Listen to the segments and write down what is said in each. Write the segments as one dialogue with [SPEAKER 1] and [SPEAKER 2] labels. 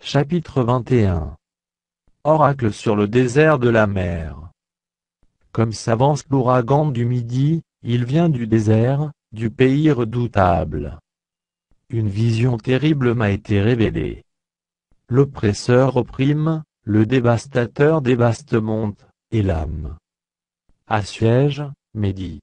[SPEAKER 1] Chapitre 21. Oracle sur le désert de la mer. Comme s'avance l'ouragan du midi, il vient du désert, du pays redoutable. Une vision terrible m'a été révélée. L'oppresseur opprime, le dévastateur dévaste monte, et l'âme assiège, médit.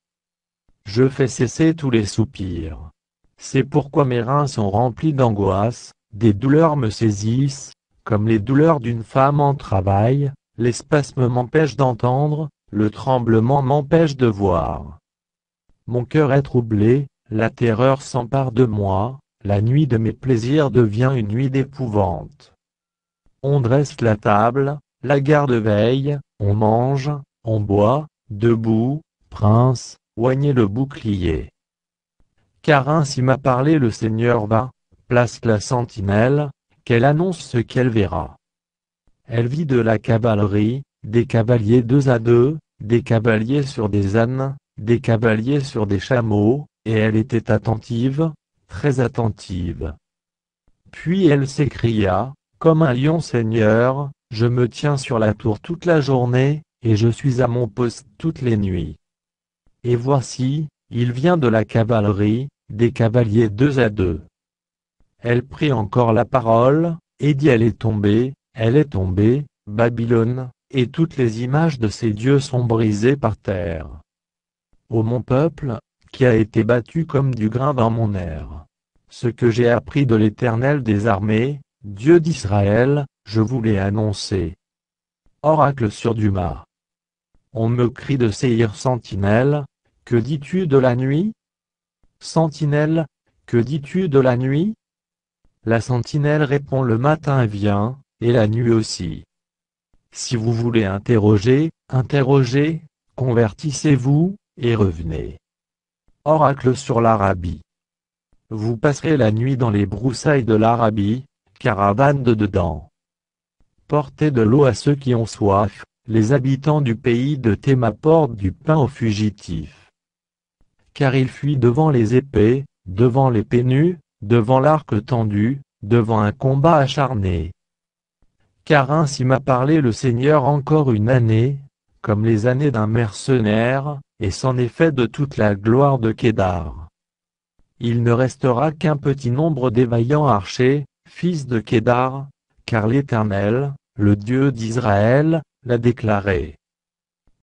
[SPEAKER 1] Je fais cesser tous les soupirs. C'est pourquoi mes reins sont remplis d'angoisse, des douleurs me saisissent, comme les douleurs d'une femme en travail, les spasmes m'empêchent d'entendre, le tremblement m'empêche de voir. Mon cœur est troublé, la terreur s'empare de moi, la nuit de mes plaisirs devient une nuit d'épouvante. On dresse la table, la garde veille, on mange, on boit, debout, prince, oignez le bouclier. Car ainsi m'a parlé le Seigneur va, place la sentinelle, qu'elle annonce ce qu'elle verra. Elle vit de la cavalerie, des cavaliers 2 à 2, des cavaliers sur des ânes, des cavaliers sur des chameaux, et elle était attentive, très attentive. Puis elle s'écria, comme un lion seigneur, je me tiens sur la tour toute la journée, et je suis à mon poste toutes les nuits. Et voici, il vient de la cavalerie, des cavaliers 2 à 2. Elle prit encore la parole, et dit elle est tombée, Babylone, et toutes les images de ses dieux sont brisées par terre. Ô mon peuple, qui a été battu comme du grain dans mon air. Ce que j'ai appris de l'Éternel des armées, Dieu d'Israël, je vous l'ai annoncé. Oracle sur du mât. On me crie de Séhir sentinelle, que dis-tu de la nuit? Sentinelle, que dis-tu de la nuit? La sentinelle répond le matin vient, et la nuit aussi. Si vous voulez interroger, interrogez, convertissez-vous, et revenez. Oracle sur l'Arabie. Vous passerez la nuit dans les broussailles de l'Arabie, caravane de dedans. Portez de l'eau à ceux qui ont soif, les habitants du pays de Théma portent du pain aux fugitifs. Car ils fuient devant les épées, devant l'épée nue, devant l'arc tendu, devant un combat acharné. Car ainsi m'a parlé le Seigneur encore une année, comme les années d'un mercenaire, et c'en est fait de toute la gloire de Kédar. Il ne restera qu'un petit nombre des vaillants archers, fils de Kédar, car l'Éternel, le Dieu d'Israël, l'a déclaré.